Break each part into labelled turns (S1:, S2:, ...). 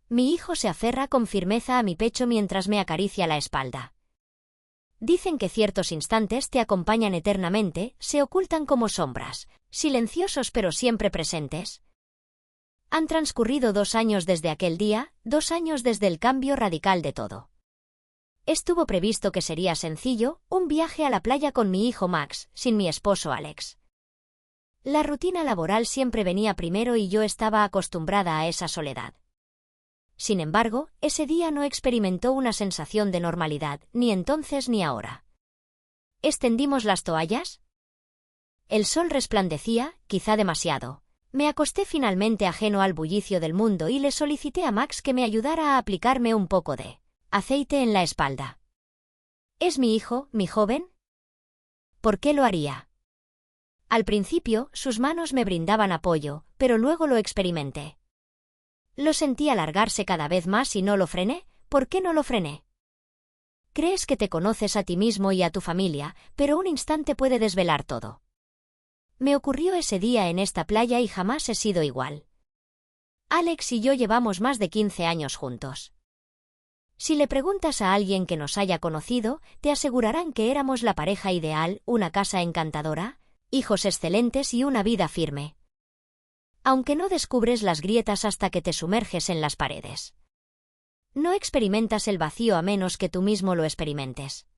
S1: Mi hijo se aferra con firmeza a mi pecho mientras me acaricia la espalda. Dicen que ciertos instantes te acompañan eternamente, se ocultan como sombras, silenciosos pero siempre presentes. Han transcurrido 2 años desde aquel día, 2 años desde el cambio radical de todo. Estuvo previsto que sería sencillo, un viaje a la playa con mi hijo Max, sin mi esposo Alex. La rutina laboral siempre venía primero y yo estaba acostumbrada a esa soledad. Sin embargo, ese día no experimentó una sensación de normalidad, ni entonces ni ahora. ¿Extendimos las toallas? El sol resplandecía, quizá demasiado. Me acosté finalmente ajeno al bullicio del mundo y le solicité a Max que me ayudara a aplicarme un poco de aceite en la espalda. ¿Es mi hijo, mi joven? ¿Por qué lo haría? Al principio, sus manos me brindaban apoyo, pero luego lo experimenté. Lo sentí alargarse cada vez más y no lo frené. ¿Por qué no lo frené? Crees que te conoces a ti mismo y a tu familia, pero un instante puede desvelar todo. Me ocurrió ese día en esta playa y jamás he sido igual. Alex y yo llevamos más de 15 años juntos. Si le preguntas a alguien que nos haya conocido, te asegurarán que éramos la pareja ideal, una casa encantadora, hijos excelentes y una vida firme. Aunque no descubres las grietas hasta que te sumerges en las paredes. No experimentas el vacío a menos que tú mismo lo experimentes.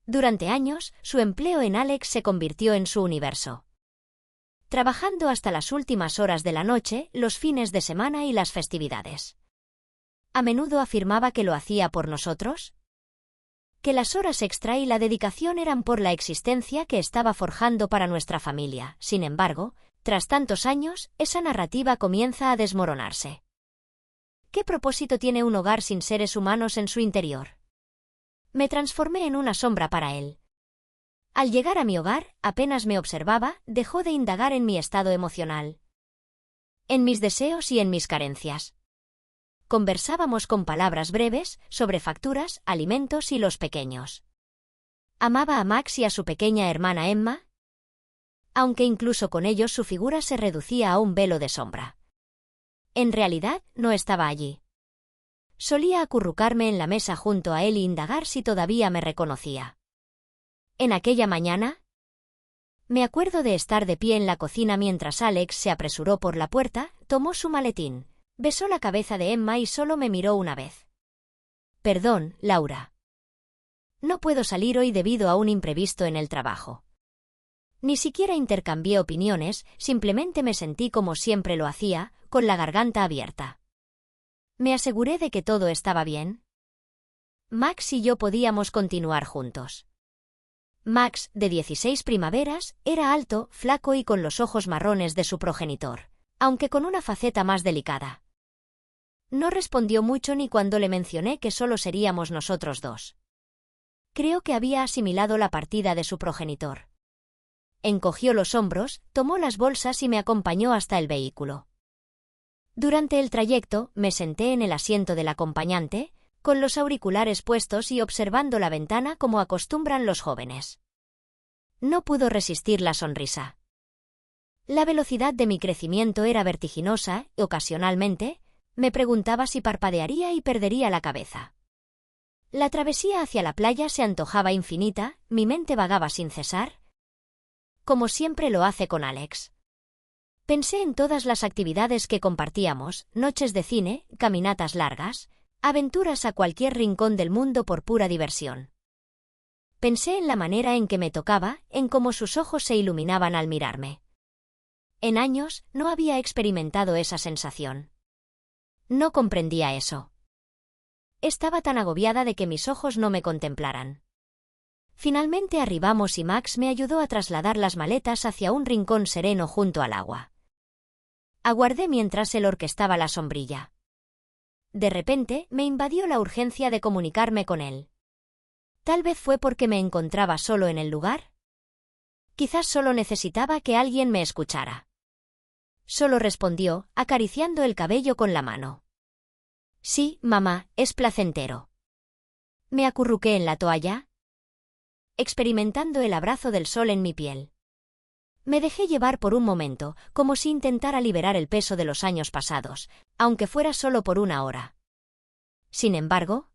S1: Durante años, su empleo en Alex se convirtió en su universo. Trabajando hasta las últimas horas de la noche, los fines de semana y las festividades. A menudo afirmaba que lo hacía por nosotros. Que las horas extra y la dedicación eran por la existencia que estaba forjando para nuestra familia. Sin embargo, tras tantos años, esa narrativa comienza a desmoronarse. ¿Qué propósito tiene un hogar sin seres humanos en su interior? Me transformé en una sombra para él. Al llegar a mi hogar, apenas me observaba, dejó de indagar en mi estado emocional. En mis deseos y en mis carencias. Conversábamos con palabras breves, sobre facturas, alimentos y los pequeños. Amaba a Max y a su pequeña hermana Emma, aunque incluso con ellos su figura se reducía a un velo de sombra. En realidad, no estaba allí. Solía acurrucarme en la mesa junto a él e indagar si todavía me reconocía. En aquella mañana, me acuerdo de estar de pie en la cocina mientras Alex se apresuró por la puerta, tomó su maletín, besó la cabeza de Emma y solo me miró una vez. Perdón, Laura. No puedo salir hoy debido a un imprevisto en el trabajo. Ni siquiera intercambié opiniones, simplemente me sentí como siempre lo hacía, con la garganta abierta. Me aseguré de que todo estaba bien. Max y yo podíamos continuar juntos. Max, de 16 primaveras, era alto, flaco y con los ojos marrones de su progenitor, aunque con una faceta más delicada. No respondió mucho ni cuando le mencioné que solo seríamos nosotros dos. Creo que había asimilado la partida de su progenitor. Encogió los hombros, tomó las bolsas y me acompañó hasta el vehículo. Durante el trayecto, me senté en el asiento del acompañante, con los auriculares puestos y observando la ventana como acostumbran los jóvenes. No pudo resistir la sonrisa. La velocidad de mi crecimiento era vertiginosa y, ocasionalmente, me preguntaba si parpadearía y perdería la cabeza. La travesía hacia la playa se antojaba infinita, mi mente vagaba sin cesar, como siempre lo hace con Alex. Pensé en todas las actividades que compartíamos, noches de cine, caminatas largas, aventuras a cualquier rincón del mundo por pura diversión. Pensé en la manera en que me tocaba, en cómo sus ojos se iluminaban al mirarme. En años, no había experimentado esa sensación. No comprendía eso. Estaba tan agobiada de que mis ojos no me contemplaran. Finalmente arribamos y Max me ayudó a trasladar las maletas hacia un rincón sereno junto al agua. Aguardé mientras él orquestaba la sombrilla. De repente, me invadió la urgencia de comunicarme con él. Tal vez fue porque me encontraba solo en el lugar. Quizás solo necesitaba que alguien me escuchara. Solo respondió, acariciando el cabello con la mano. Sí, mamá, es placentero. Me acurruqué en la toalla, experimentando el abrazo del sol en mi piel. Me dejé llevar por un momento, como si intentara liberar el peso de los años pasados, aunque fuera solo por una hora. Sin embargo,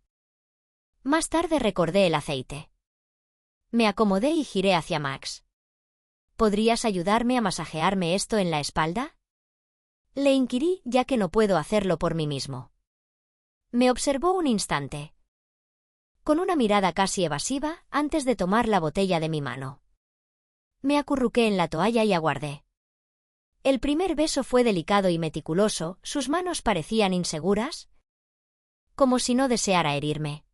S1: más tarde recordé el aceite. Me acomodé y giré hacia Max. ¿Podrías ayudarme a masajearme esto en la espalda? Le inquirí, ya que no puedo hacerlo por mí mismo. Me observó un instante, con una mirada casi evasiva, antes de tomar la botella de mi mano. Me acurruqué en la toalla y aguardé. El primer beso fue delicado y meticuloso, sus manos parecían inseguras, como si no deseara herirme.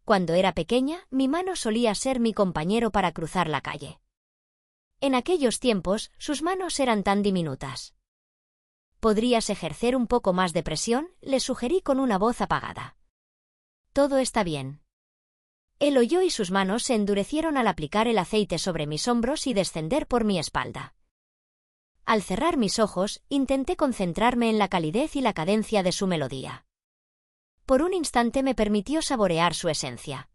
S1: Cuando era pequeña, mi mano solía ser mi compañero para cruzar la calle. En aquellos tiempos, sus manos eran tan diminutas. ¿Podrías ejercer un poco más de presión?, le sugerí con una voz apagada. Todo está bien. Él oyó y sus manos se endurecieron al aplicar el aceite sobre mis hombros y descender por mi espalda. Al cerrar mis ojos, intenté concentrarme en la calidez y la cadencia de su melodía. Por un instante me permitió saborear su esencia.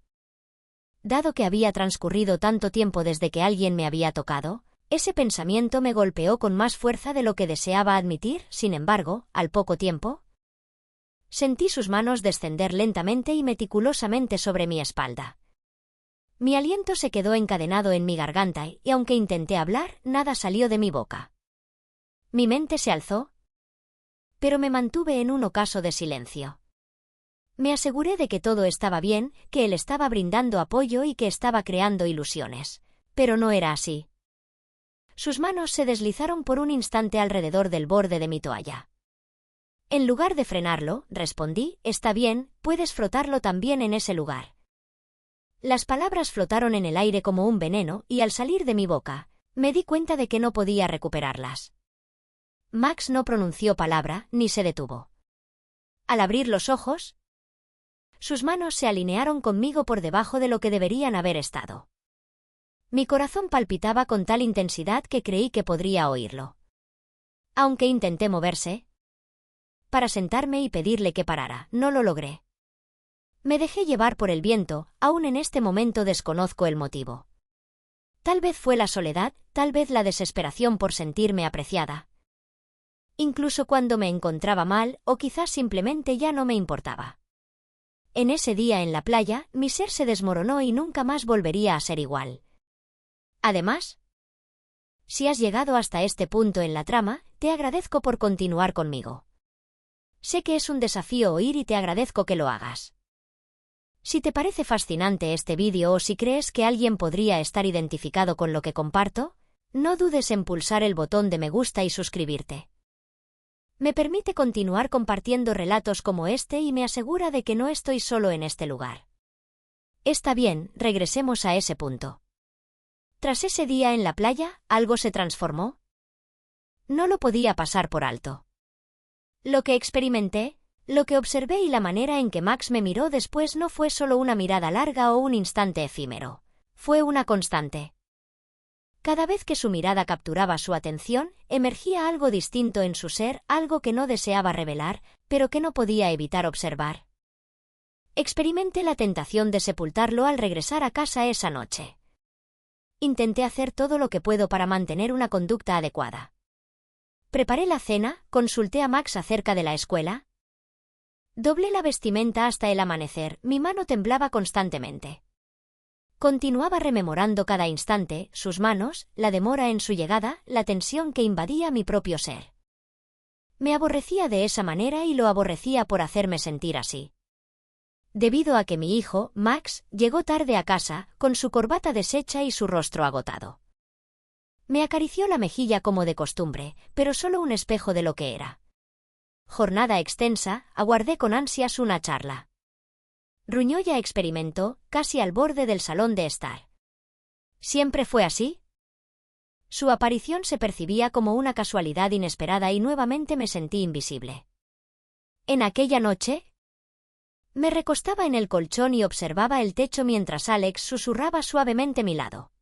S1: Dado que había transcurrido tanto tiempo desde que alguien me había tocado, ese pensamiento me golpeó con más fuerza de lo que deseaba admitir. Sin embargo, al poco tiempo, sentí sus manos descender lentamente y meticulosamente sobre mi espalda. Mi aliento se quedó encadenado en mi garganta y, aunque intenté hablar, nada salió de mi boca. Mi mente se alzó, pero me mantuve en un ocaso de silencio. Me aseguré de que todo estaba bien, que él estaba brindando apoyo y que estaba creando ilusiones. Pero no era así. Sus manos se deslizaron por un instante alrededor del borde de mi toalla. En lugar de frenarlo, respondí, «Está bien, puedes frotarlo también en ese lugar». Las palabras flotaron en el aire como un veneno y al salir de mi boca, me di cuenta de que no podía recuperarlas. Max no pronunció palabra, ni se detuvo. Al abrir los ojos, sus manos se alinearon conmigo por debajo de lo que deberían haber estado. Mi corazón palpitaba con tal intensidad que creí que podría oírlo. Aunque intenté moverse para sentarme y pedirle que parara, no lo logré. Me dejé llevar por el viento, aún en este momento desconozco el motivo. Tal vez fue la soledad, tal vez la desesperación por sentirme apreciada. Incluso cuando me encontraba mal, o quizás simplemente ya no me importaba. En ese día en la playa, mi ser se desmoronó y nunca más volvería a ser igual. Además, si has llegado hasta este punto en la trama, te agradezco por continuar conmigo. Sé que es un desafío oír y te agradezco que lo hagas. Si te parece fascinante este vídeo o si crees que alguien podría estar identificado con lo que comparto, no dudes en pulsar el botón de me gusta y suscribirte. Me permite continuar compartiendo relatos como este y me asegura de que no estoy solo en este lugar. Está bien, regresemos a ese punto. Tras ese día en la playa, ¿algo se transformó? No lo podía pasar por alto. Lo que experimenté, lo que observé y la manera en que Max me miró después no fue solo una mirada larga o un instante efímero. Fue una constante. Cada vez que su mirada capturaba su atención, emergía algo distinto en su ser, algo que no deseaba revelar, pero que no podía evitar observar. Experimenté la tentación de sepultarlo al regresar a casa esa noche. Intenté hacer todo lo que puedo para mantener una conducta adecuada. Preparé la cena, consulté a Max acerca de la escuela. Doblé la vestimenta hasta el amanecer, mi mano temblaba constantemente. Continuaba rememorando cada instante, sus manos, la demora en su llegada, la tensión que invadía mi propio ser. Me aborrecía de esa manera y lo aborrecía por hacerme sentir así. Debido a que mi hijo, Max, llegó tarde a casa, con su corbata deshecha y su rostro agotado. Me acarició la mejilla como de costumbre, pero solo un espejo de lo que era. Jornada extensa, aguardé con ansias una charla. Ruñó ya experimentó, casi al borde del salón de estar. ¿Siempre fue así? Su aparición se percibía como una casualidad inesperada y nuevamente me sentí invisible. En aquella noche, me recostaba en el colchón y observaba el techo mientras Alex susurraba suavemente a mi lado.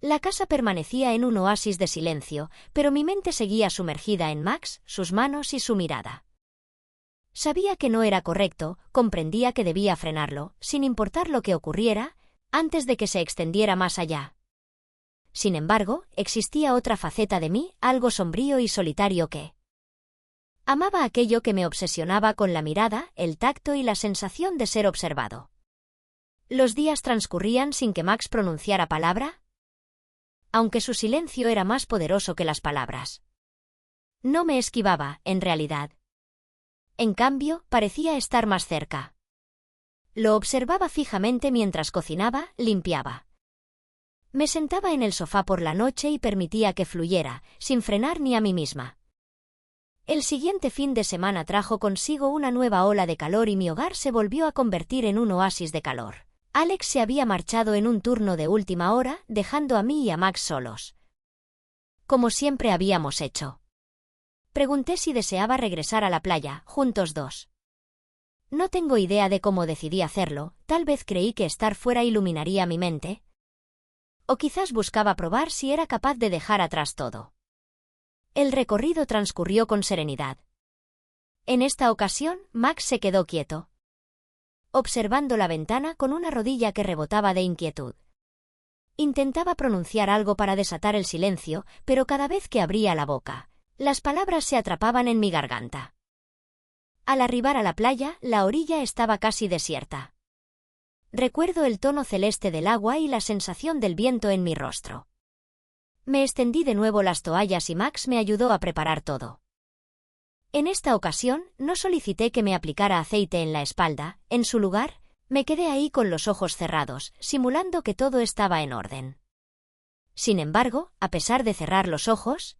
S1: La casa permanecía en un oasis de silencio, pero mi mente seguía sumergida en Max, sus manos y su mirada. Sabía que no era correcto, comprendía que debía frenarlo, sin importar lo que ocurriera, antes de que se extendiera más allá. Sin embargo, existía otra faceta de mí, algo sombrío y solitario que amaba aquello que me obsesionaba con la mirada, el tacto y la sensación de ser observado. Los días transcurrían sin que Max pronunciara palabra, aunque su silencio era más poderoso que las palabras. No me esquivaba, en realidad. En cambio, parecía estar más cerca. Lo observaba fijamente mientras cocinaba, limpiaba. Me sentaba en el sofá por la noche y permitía que fluyera, sin frenar ni a mí misma. El siguiente fin de semana trajo consigo una nueva ola de calor y mi hogar se volvió a convertir en un oasis de calor. Alex se había marchado en un turno de última hora, dejando a mí y a Max solos. Como siempre habíamos hecho. Pregunté si deseaba regresar a la playa, juntos dos. No tengo idea de cómo decidí hacerlo, tal vez creí que estar fuera iluminaría mi mente. O quizás buscaba probar si era capaz de dejar atrás todo. El recorrido transcurrió con serenidad. En esta ocasión, Max se quedó quieto, observando la ventana con una rodilla que rebotaba de inquietud. Intentaba pronunciar algo para desatar el silencio, pero cada vez que abría la boca, las palabras se atrapaban en mi garganta. Al arribar a la playa, la orilla estaba casi desierta. Recuerdo el tono celeste del agua y la sensación del viento en mi rostro. Me extendí de nuevo las toallas y Max me ayudó a preparar todo. En esta ocasión, no solicité que me aplicara aceite en la espalda, en su lugar, me quedé ahí con los ojos cerrados, simulando que todo estaba en orden. Sin embargo, a pesar de cerrar los ojos,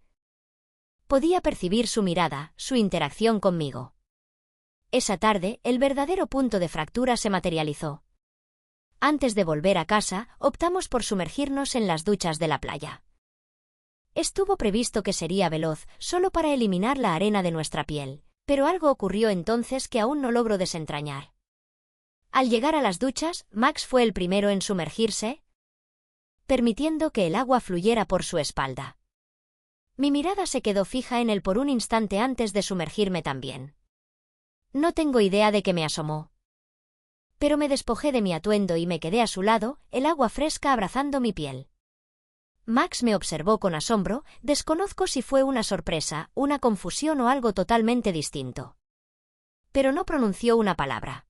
S1: podía percibir su mirada, su interacción conmigo. Esa tarde, el verdadero punto de fractura se materializó. Antes de volver a casa, optamos por sumergirnos en las duchas de la playa. Estuvo previsto que sería veloz, solo para eliminar la arena de nuestra piel, pero algo ocurrió entonces que aún no logro desentrañar. Al llegar a las duchas, Max fue el primero en sumergirse, permitiendo que el agua fluyera por su espalda. Mi mirada se quedó fija en él por un instante antes de sumergirme también. No tengo idea de qué me asomó. Pero me despojé de mi atuendo y me quedé a su lado, el agua fresca abrazando mi piel. Max me observó con asombro, desconozco si fue una sorpresa, una confusión o algo totalmente distinto. Pero no pronunció una palabra.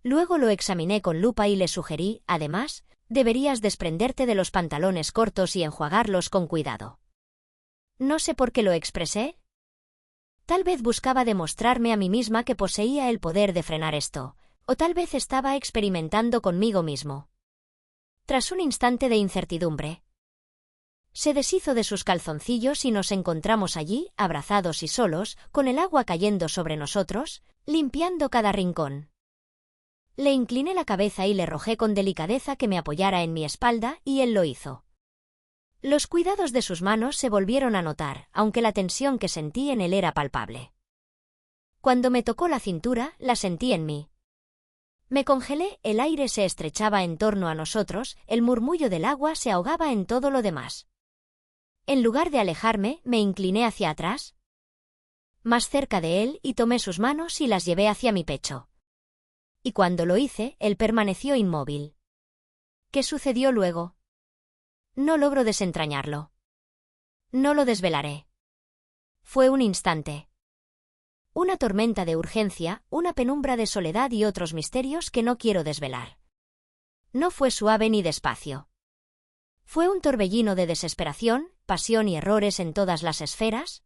S1: Luego lo examiné con lupa y le sugerí, además, deberías desprenderte de los pantalones cortos y enjuagarlos con cuidado. No sé por qué lo expresé. Tal vez buscaba demostrarme a mí misma que poseía el poder de frenar esto, o tal vez estaba experimentando conmigo mismo. Tras un instante de incertidumbre, se deshizo de sus calzoncillos y nos encontramos allí, abrazados y solos, con el agua cayendo sobre nosotros, limpiando cada rincón. Le incliné la cabeza y le rogé con delicadeza que me apoyara en mi espalda, y él lo hizo. Los cuidados de sus manos se volvieron a notar, aunque la tensión que sentí en él era palpable. Cuando me tocó la cintura, la sentí en mí. Me congelé, el aire se estrechaba en torno a nosotros, el murmullo del agua se ahogaba en todo lo demás. En lugar de alejarme, me incliné hacia atrás, más cerca de él, y tomé sus manos y las llevé hacia mi pecho. Y cuando lo hice, él permaneció inmóvil. ¿Qué sucedió luego? No logro desentrañarlo. No lo desvelaré. Fue un instante. Una tormenta de urgencia, una penumbra de soledad y otros misterios que no quiero desvelar. No fue suave ni despacio. Fue un torbellino de desesperación, pasión y errores en todas las esferas.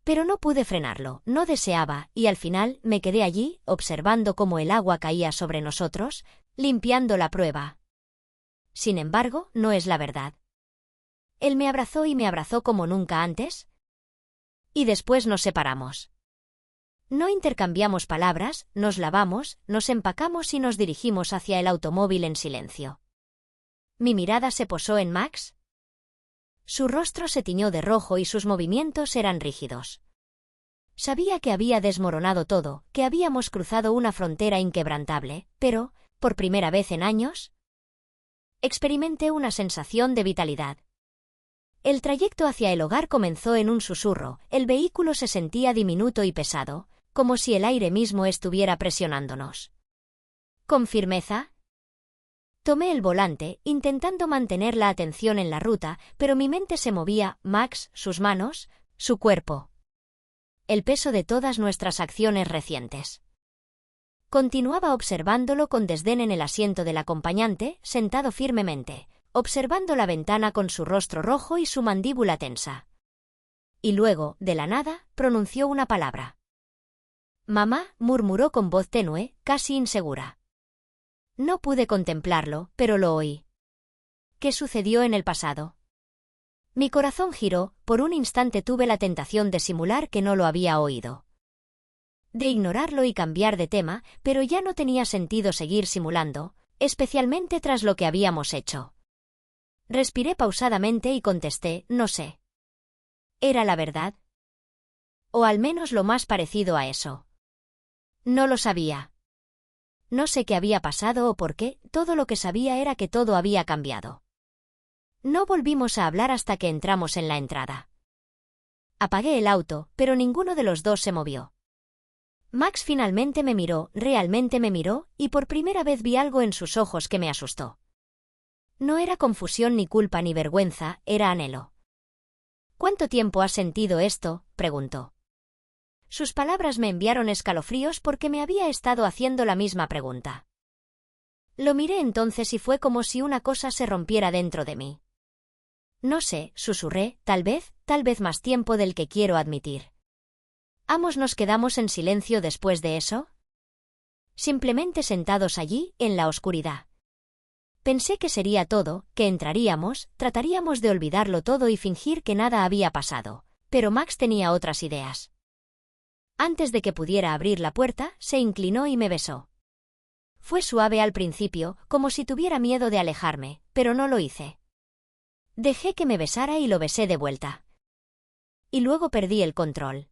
S1: Pero no pude frenarlo, no deseaba, y al final me quedé allí, observando cómo el agua caía sobre nosotros, limpiando la prueba. Sin embargo, no es la verdad. Él me abrazó y me abrazó como nunca antes. Y después nos separamos. No intercambiamos palabras, nos lavamos, nos empacamos y nos dirigimos hacia el automóvil en silencio. Mi mirada se posó en Max. Su rostro se tiñó de rojo y sus movimientos eran rígidos. Sabía que había desmoronado todo, que habíamos cruzado una frontera inquebrantable, pero, por primera vez en años, experimenté una sensación de vitalidad. El trayecto hacia el hogar comenzó en un susurro, el vehículo se sentía diminuto y pesado, como si el aire mismo estuviera presionándonos. Con firmeza, Tomé el volante, intentando mantener la atención en la ruta, pero mi mente se movía, Max, sus manos, su cuerpo. El peso de todas nuestras acciones recientes. Continuaba observándolo con desdén en el asiento del acompañante, sentado firmemente, observando la ventana con su rostro rojo y su mandíbula tensa. Y luego, de la nada, pronunció una palabra. «Mamá», murmuró con voz tenue, casi insegura. No pude contemplarlo, pero lo oí. ¿Qué sucedió en el pasado? Mi corazón giró, por un instante tuve la tentación de simular que no lo había oído. De ignorarlo y cambiar de tema, pero ya no tenía sentido seguir simulando, especialmente tras lo que habíamos hecho. Respiré pausadamente y contesté, no sé. ¿Era la verdad? O al menos lo más parecido a eso. No lo sabía. No sé qué había pasado o por qué, todo lo que sabía era que todo había cambiado. No volvimos a hablar hasta que entramos en la entrada. Apagué el auto, pero ninguno de los dos se movió. Max finalmente me miró, realmente me miró, y por primera vez vi algo en sus ojos que me asustó. No era confusión ni culpa ni vergüenza, era anhelo. ¿Cuánto tiempo has sentido esto?, preguntó. Sus palabras me enviaron escalofríos porque me había estado haciendo la misma pregunta. Lo miré entonces y fue como si una cosa se rompiera dentro de mí. No sé, susurré, tal vez más tiempo del que quiero admitir. ¿Ambos nos quedamos en silencio después de eso? Simplemente sentados allí, en la oscuridad. Pensé que sería todo, que entraríamos, trataríamos de olvidarlo todo y fingir que nada había pasado, pero Max tenía otras ideas. Antes de que pudiera abrir la puerta, se inclinó y me besó. Fue suave al principio, como si tuviera miedo de alejarme, pero no lo hice. Dejé que me besara y lo besé de vuelta. Y luego perdí el control.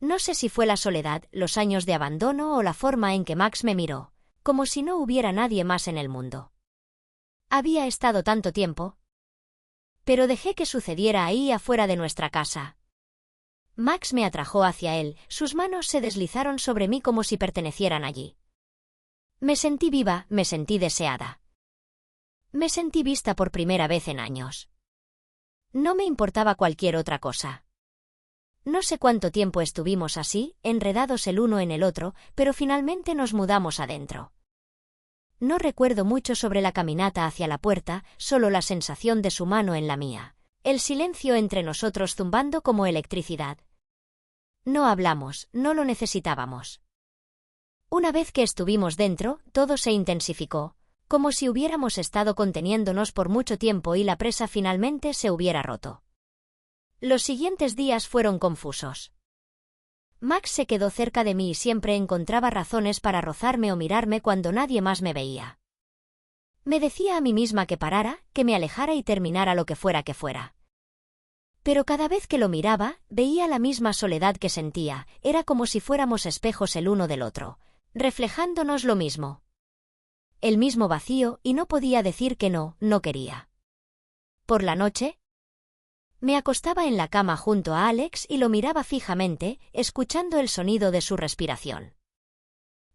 S1: No sé si fue la soledad, los años de abandono o la forma en que Max me miró, como si no hubiera nadie más en el mundo. Había estado tanto tiempo. Pero dejé que sucediera ahí afuera de nuestra casa. Max me atrajo hacia él, sus manos se deslizaron sobre mí como si pertenecieran allí. Me sentí viva, me sentí deseada. Me sentí vista por primera vez en años. No me importaba cualquier otra cosa. No sé cuánto tiempo estuvimos así, enredados el uno en el otro, pero finalmente nos mudamos adentro. No recuerdo mucho sobre la caminata hacia la puerta, solo la sensación de su mano en la mía, el silencio entre nosotros zumbando como electricidad. No hablamos, no lo necesitábamos. Una vez que estuvimos dentro, todo se intensificó, como si hubiéramos estado conteniéndonos por mucho tiempo y la presa finalmente se hubiera roto. Los siguientes días fueron confusos. Max se quedó cerca de mí y siempre encontraba razones para rozarme o mirarme cuando nadie más me veía. Me decía a mí misma que parara, que me alejara y terminara lo que fuera que fuera. Pero cada vez que lo miraba, veía la misma soledad que sentía, era como si fuéramos espejos el uno del otro, reflejándonos lo mismo. El mismo vacío, y no podía decir que no, no quería. Por la noche, me acostaba en la cama junto a Alex y lo miraba fijamente, escuchando el sonido de su respiración.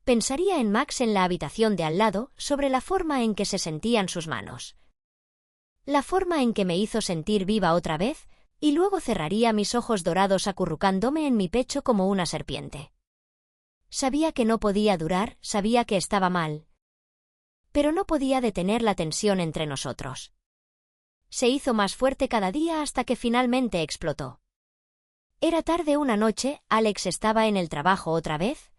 S1: Pensaría en Max en la habitación de al lado, sobre la forma en que se sentían sus manos. La forma en que me hizo sentir viva otra vez, y luego cerraría mis ojos dorados acurrucándome en mi pecho como una serpiente. Sabía que no podía durar, sabía que estaba mal. Pero no podía detener la tensión entre nosotros. Se hizo más fuerte cada día hasta que finalmente explotó. Era tarde una noche, Alex estaba en el trabajo otra vez.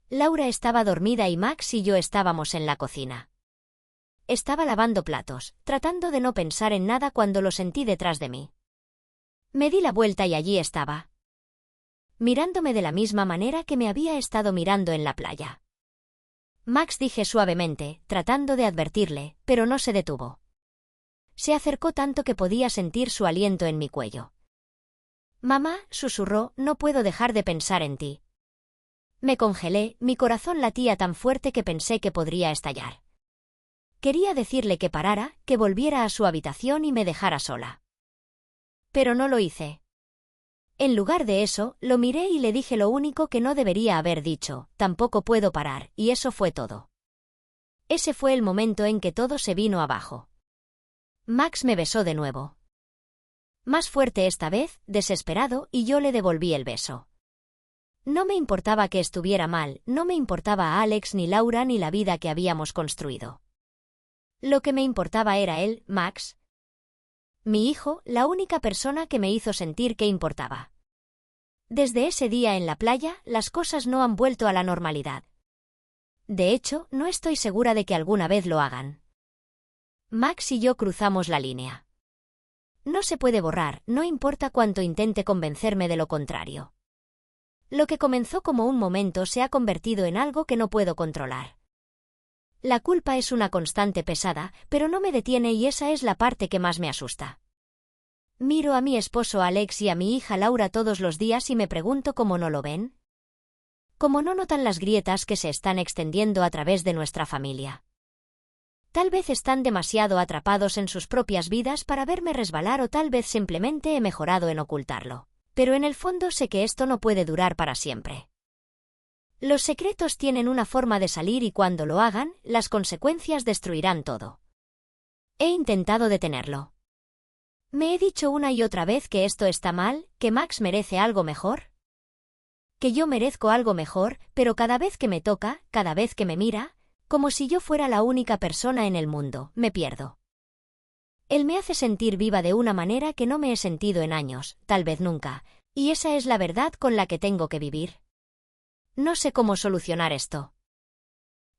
S1: Laura estaba dormida y Max y yo estábamos en la cocina. Estaba lavando platos, tratando de no pensar en nada cuando lo sentí detrás de mí. Me di la vuelta y allí estaba. Mirándome de la misma manera que me había estado mirando en la playa. Max, dije suavemente, tratando de advertirle, pero no se detuvo. Se acercó tanto que podía sentir su aliento en mi cuello. Mamá, susurró, no puedo dejar de pensar en ti. Me congelé, mi corazón latía tan fuerte que pensé que podría estallar. Quería decirle que parara, que volviera a su habitación y me dejara sola. Pero no lo hice. En lugar de eso, lo miré y le dije lo único que no debería haber dicho, tampoco puedo parar, y eso fue todo. Ese fue el momento en que todo se vino abajo. Max me besó de nuevo. Más fuerte esta vez, desesperado, y yo le devolví el beso. No me importaba que estuviera mal, no me importaba a Alex ni Laura ni la vida que habíamos construido. Lo que me importaba era él, Max. Mi hijo, la única persona que me hizo sentir que importaba. Desde ese día en la playa, las cosas no han vuelto a la normalidad. De hecho, no estoy segura de que alguna vez lo hagan. Max y yo cruzamos la línea. No se puede borrar, no importa cuánto intente convencerme de lo contrario. Lo que comenzó como un momento se ha convertido en algo que no puedo controlar. La culpa es una constante pesada, pero no me detiene y esa es la parte que más me asusta. Miro a mi esposo Alex y a mi hija Laura todos los días y me pregunto cómo no lo ven. ¿Cómo no notan las grietas que se están extendiendo a través de nuestra familia? Tal vez están demasiado atrapados en sus propias vidas para verme resbalar o tal vez simplemente he mejorado en ocultarlo. Pero en el fondo sé que esto no puede durar para siempre. Los secretos tienen una forma de salir y cuando lo hagan, las consecuencias destruirán todo. He intentado detenerlo. ¿Me he dicho una y otra vez que esto está mal, que Max merece algo mejor? Que yo merezco algo mejor, pero cada vez que me toca, cada vez que me mira, como si yo fuera la única persona en el mundo, me pierdo. Él me hace sentir viva de una manera que no me he sentido en años, tal vez nunca, y esa es la verdad con la que tengo que vivir. No sé cómo solucionar esto.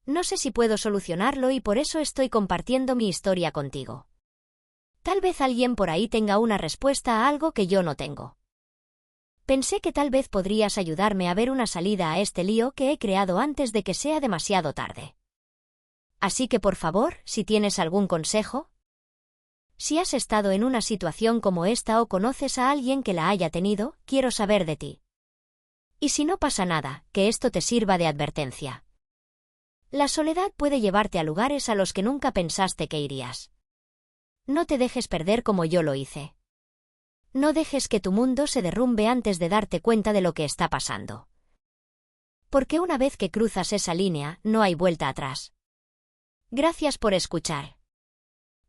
S1: No sé si puedo solucionarlo y por eso estoy compartiendo mi historia contigo. Tal vez alguien por ahí tenga una respuesta a algo que yo no tengo. Pensé que tal vez podrías ayudarme a ver una salida a este lío que he creado antes de que sea demasiado tarde. Así que por favor, si tienes algún consejo. Si has estado en una situación como esta o conoces a alguien que la haya tenido, quiero saber de ti. Y si no pasa nada, que esto te sirva de advertencia. La soledad puede llevarte a lugares a los que nunca pensaste que irías. No te dejes perder como yo lo hice. No dejes que tu mundo se derrumbe antes de darte cuenta de lo que está pasando. Porque una vez que cruzas esa línea, no hay vuelta atrás. Gracias por escuchar.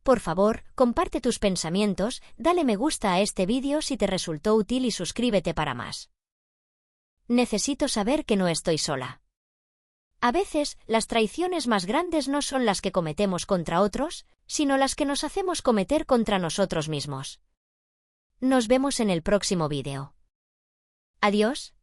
S1: Por favor, comparte tus pensamientos, dale me gusta a este vídeo si te resultó útil y suscríbete para más. Necesito saber que no estoy sola. A veces, las traiciones más grandes no son las que cometemos contra otros, sino las que nos hacemos cometer contra nosotros mismos. Nos vemos en el próximo vídeo. Adiós.